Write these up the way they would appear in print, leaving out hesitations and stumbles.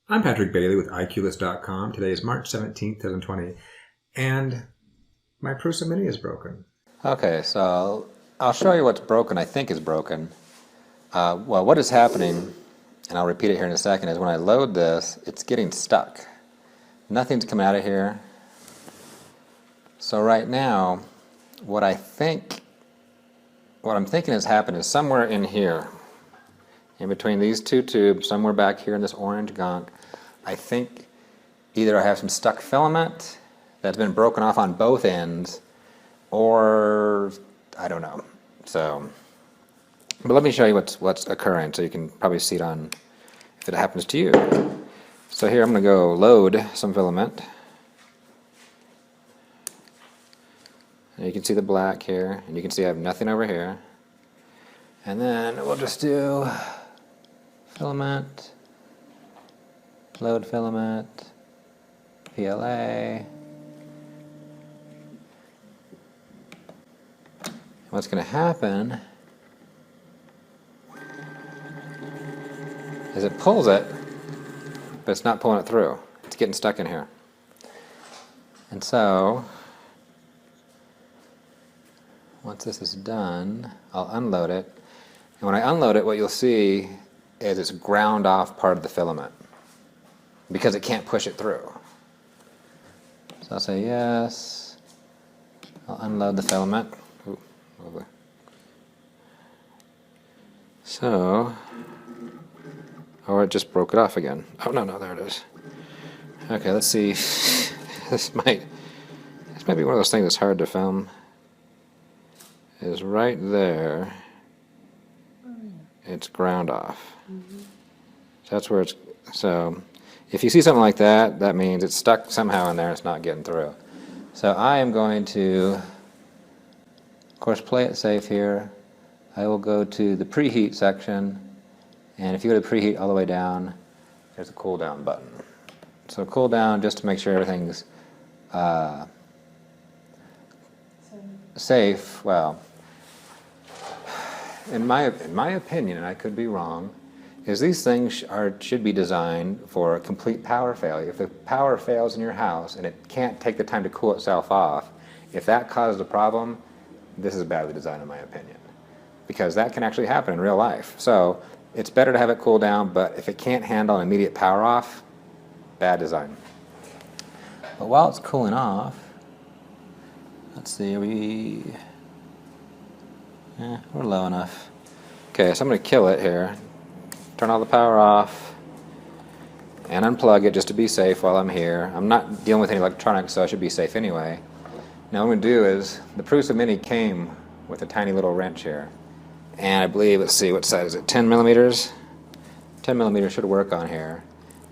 I'm Patrick Bailey with IQlist.com. Today is March 17th, 2020, and my Prusa Mini is broken. Okay, so I'll show you what's broken, I think is broken. Well, what is happening, and I'll repeat it here in a second, is when I load this, it's getting stuck. Nothing's coming out of here. So right now, what I'm thinking has happened is somewhere in here, in between these two tubes, somewhere back here in this orange gunk, I think either I have some stuck filament that's been broken off on both ends, or I don't know. So, but let me show you what's occurring so you can probably see it on if it happens to you. So here I'm going to go load some filament. And you can see the black here, and you can see I have nothing over here. And then we'll just do filament, load filament, PLA. What's going to happen is it pulls it, but it's not pulling it through. It's getting stuck in here. And so, once this is done, I'll unload it. And when I unload it, what you'll see is it's ground off part of the filament because it can't push it through. So I'll say yes. I'll unload the filament. Ooh, lovely. So, oh, it just broke it off again. Oh, no, there it is. Okay, let's see. This might be one of those things that's hard to film. Is right there. It's ground off. So that's where it's, so if you see something like that, that means it's stuck somehow in there, it's not getting through. So I am going to, of course, play it safe here. I will go to the preheat section, and if you go to preheat all the way down, there's a cool down button. So cool down just to make sure everything's safe. Well, in my opinion, and I could be wrong, is these things should be designed for complete power failure. If the power fails in your house and it can't take the time to cool itself off, if that caused a problem, this is badly designed in my opinion. Because that can actually happen in real life. So it's better to have it cool down, but if it can't handle an immediate power off, bad design. But while it's cooling off, let's see, we're low enough. Okay, so I'm going to kill it here. Turn all the power off and unplug it just to be safe while I'm here. I'm not dealing with any electronics, so I should be safe anyway. Now what I'm going to do is, the Prusa Mini came with a tiny little wrench here. And I believe, let's see, what size is it, 10 millimeters? 10 millimeters should work on here.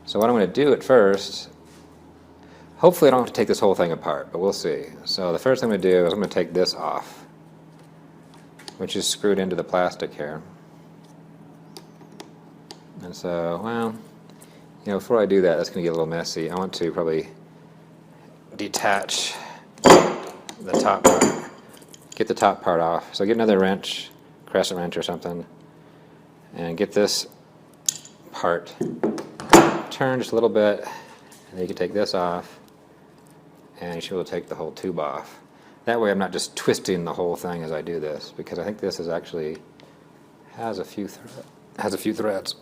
So what I'm going to do at first, hopefully I don't have to take this whole thing apart, but we'll see. So the first thing I'm going to do is I'm going to take this off, which is screwed into the plastic here. And so, well, you know, before I do that, that's going to get a little messy. I want to probably detach the top part, get the top part off. So get another wrench, crescent wrench or something, and get this part turned just a little bit, and then you can take this off, and you should be able to take the whole tube off. That way I'm not just twisting the whole thing as I do this, because I think this is actually has a few threads.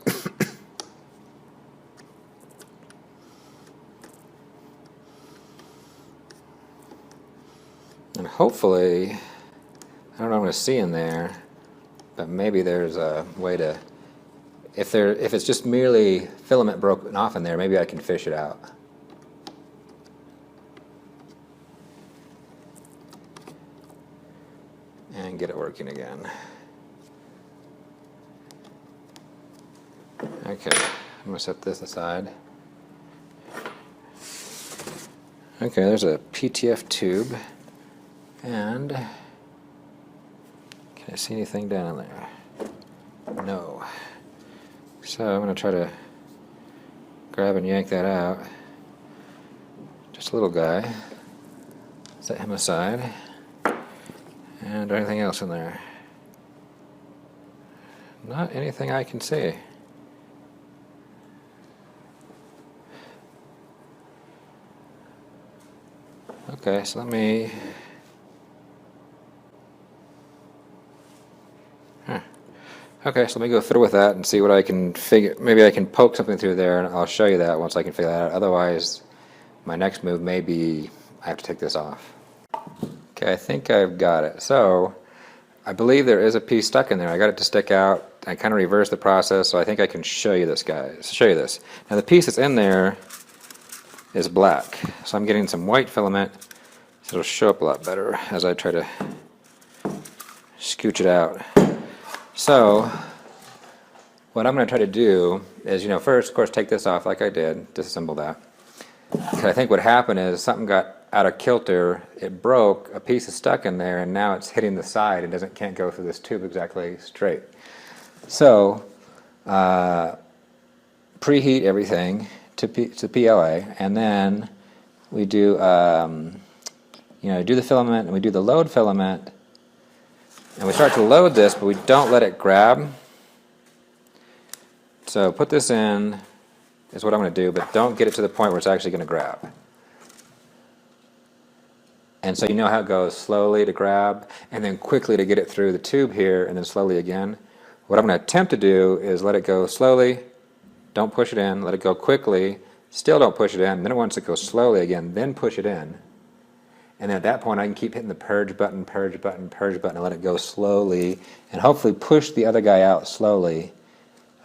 And hopefully, I don't know what I'm going to see in there, but maybe there's a way to, if it's just merely filament broken off in there, maybe I can fish it out. And get it working again. Okay, I'm going to set this aside. Okay, there's a PTF tube, and can I see anything down there? No. So I'm going to try to grab and yank that out. Just a little guy. Set him aside. And anything else in there? Not anything I can see. Okay, so let me... Okay, so let me go fiddle with that and see what I can figure. Maybe I can poke something through there, and I'll show you that once I can figure that out. Otherwise, my next move may be I have to take this off. Okay, I think I've got it. So, I believe there is a piece stuck in there. I got it to stick out. I kind of reversed the process, so I think I can show you this, guys. Show you this. Now, the piece that's in there is black, so I'm getting some white filament, so it'll show up a lot better as I try to scooch it out. So, what I'm going to try to do is, first, of course, take this off like I did, disassemble that. Because I think what happened is something got out of kilter, it broke, a piece is stuck in there, and now it's hitting the side and can't go through this tube exactly straight. So, preheat everything to PLA, and then we do, do the filament, and we do the load filament, and we start to load this, but we don't let it grab. So put this in, is what I'm going to do, but don't get it to the point where it's actually going to grab. And so you know how it goes, slowly to grab, and then quickly to get it through the tube here, and then slowly again. What I'm going to attempt to do is let it go slowly, don't push it in, let it go quickly, still don't push it in, then it wants to go slowly again, then push it in. And then at that point I can keep hitting the purge button, purge button, purge button, and let it go slowly, and hopefully push the other guy out slowly.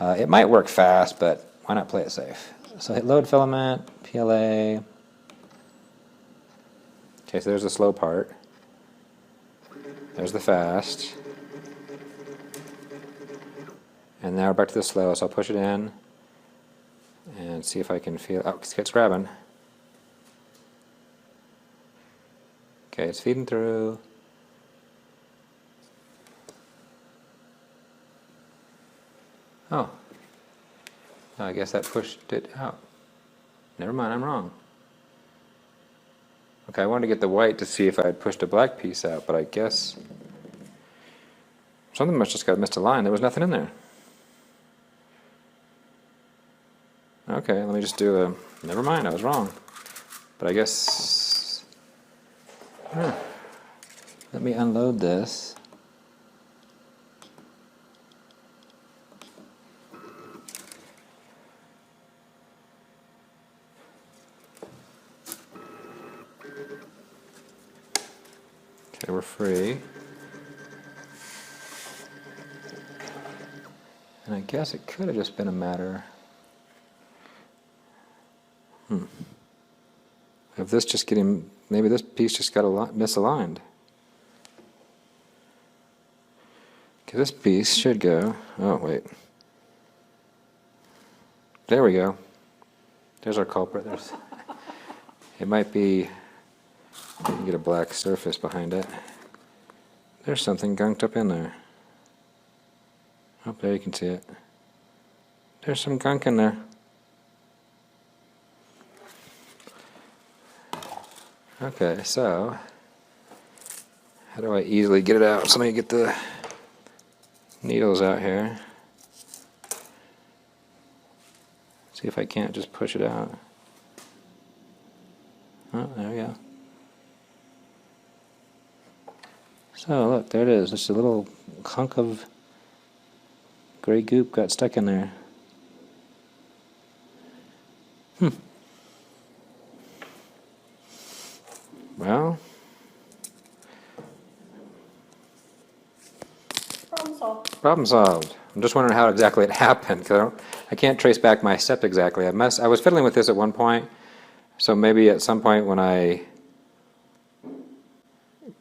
It might work fast, but why not play it safe? So hit load filament, PLA. Okay, so there's the slow part. There's the fast. And now we're back to the slow, so I'll push it in and see if I can feel... Oh, it's grabbing. Okay, it's feeding through. Oh. I guess that pushed it out. Never mind, I'm wrong. Okay, I wanted to get the white to see if I had pushed a black piece out, but I guess something must just got missed a line. There was nothing in there. Okay, let me just do a... Never mind, I was wrong. But I guess... Let me unload this. Okay, we're free. And I guess it could have just been a matter... Of this just getting... Maybe this piece just got misaligned. Okay, this piece should go... Oh, wait. There we go. There's our culprit. It might be... You can get a black surface behind it. There's something gunked up in there. Oh, there you can see it. There's some gunk in there. Okay, so how do I easily get it out? So let me get the needles out here. See if I can't just push it out. Oh, there we go. So look, there it is. Just a little hunk of gray goop got stuck in there. Well, problem solved. Problem solved. I'm just wondering how exactly it happened, because I can't trace back my step exactly. I was fiddling with this at one point, so maybe at some point when I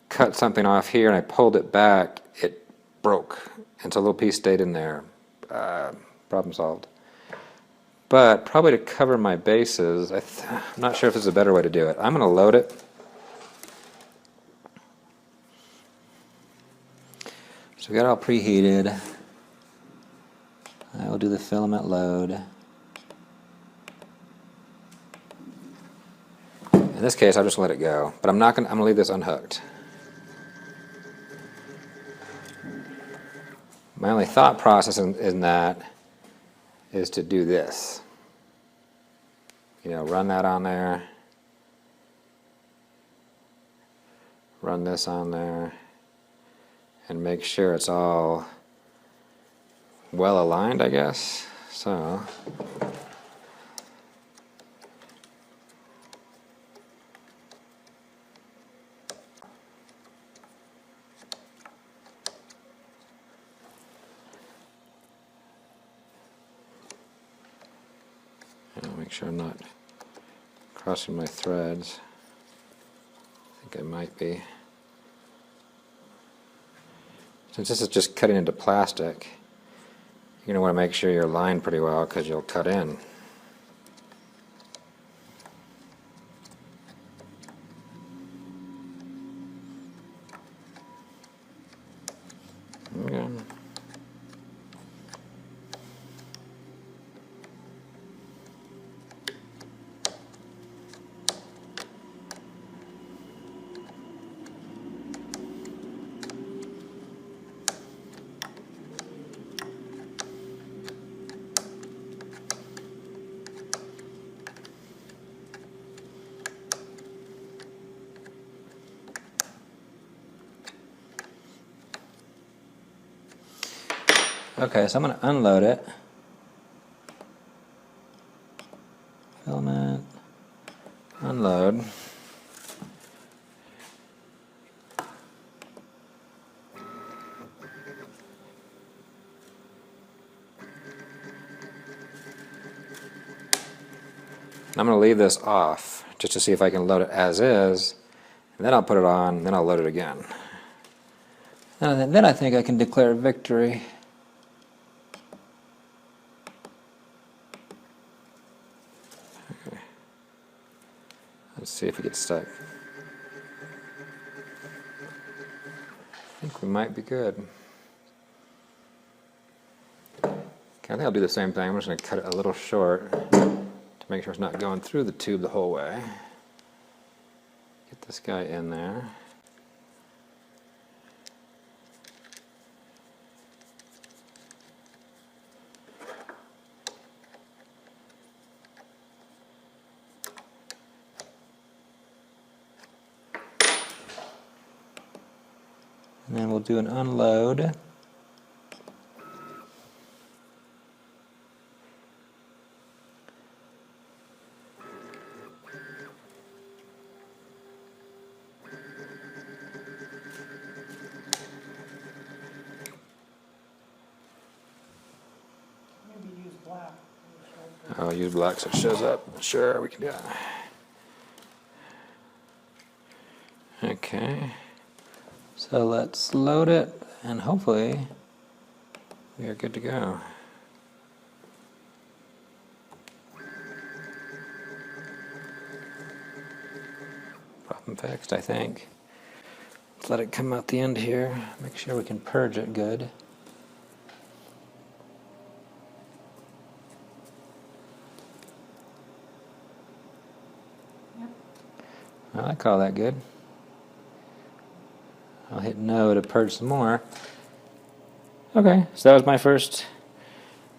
cut something off here and I pulled it back, it broke, and so a little piece stayed in there. Problem solved. But probably to cover my bases, I'm not sure if there's a better way to do it. I'm going to load it. So we got it all preheated. I will do the filament load. In this case, I'll just let it go, but I'm going to leave this unhooked. My only thought process in that is to do this. You know, run that on there. run this on there and make sure it's all well aligned, I guess. So make sure I'm not crossing my threads. I think I might be. Since this is just cutting into plastic, you're going to want to make sure you're aligned pretty well because you'll cut in. Okay. Okay, so I'm going to unload it. Filament, unload. I'm going to leave this off just to see if I can load it as is, and then I'll put it on, and then I'll load it again. And then I think I can declare victory. Okay. Let's see if it gets stuck. I think we might be good. Okay, I think I'll do the same thing. I'm just going to cut it a little short to make sure it's not going through the tube the whole way. Get this guy in there. And then we'll do an unload. I'll use black so it shows up. Sure, we can do that. Okay. So let's load it, and hopefully we are good to go. Problem fixed, I think. Let's let it come out the end here. Make sure we can purge it good. Well, I call that good. I'll hit no to purge some more. Okay, so that was my first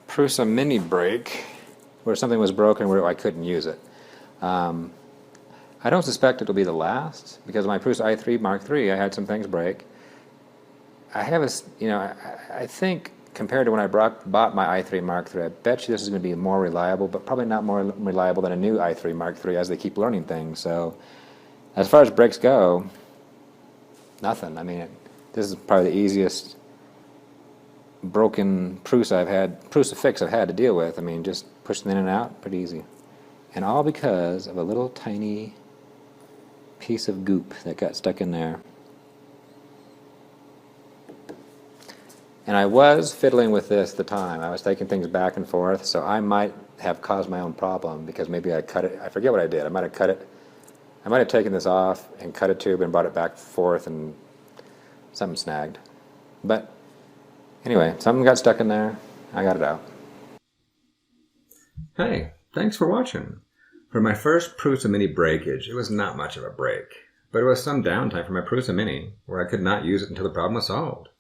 Prusa mini break where something was broken where I couldn't use it. I don't suspect it'll be the last because my Prusa i3 Mark III I had some things break. I have a, I think compared to when I bought my i3 Mark III, I bet you this is going to be more reliable, but probably not more reliable than a new i3 Mark III as they keep learning things. So as far as breaks go, nothing. I mean, this is probably the easiest broken Prusa fix I've had to deal with. I mean, just pushing in and out, pretty easy. And all because of a little tiny piece of goop that got stuck in there. And I was fiddling with this at the time. I was taking things back and forth, so I might have caused my own problem because maybe I cut it. I forget what I did. I might have cut it. I might have taken this off and cut a tube and brought it back and forth and something snagged. But anyway, something got stuck in there. I got it out. Hey, thanks for watching. For my first Prusa Mini breakage, it was not much of a break, but it was some downtime for my Prusa Mini where I could not use it until the problem was solved.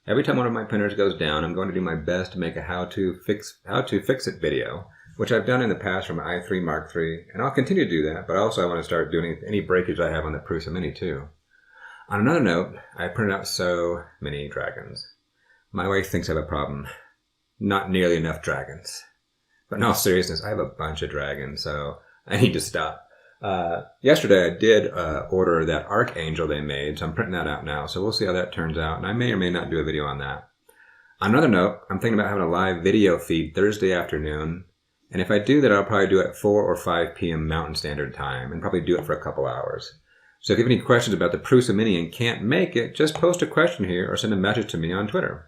Every time one of my printers goes down, I'm going to do my best to make a how to fix it video, which I've done in the past for my i3 Mark III, and I'll continue to do that, but also I want to start doing any breakage I have on the Prusa Mini too. On another note, I printed out so many dragons. My wife thinks I have a problem. Not nearly enough dragons. But in all seriousness, I have a bunch of dragons, so I need to stop. Yesterday I did order that Archangel they made, so I'm printing that out now. So we'll see how that turns out, and I may or may not do a video on that. On another note, I'm thinking about having a live video feed Thursday afternoon, and if I do that, I'll probably do it at 4 or 5 p.m. Mountain Standard Time, and probably do it for a couple hours. So if you have any questions about the Prusa Mini and can't make it, just post a question here or send a message to me on Twitter.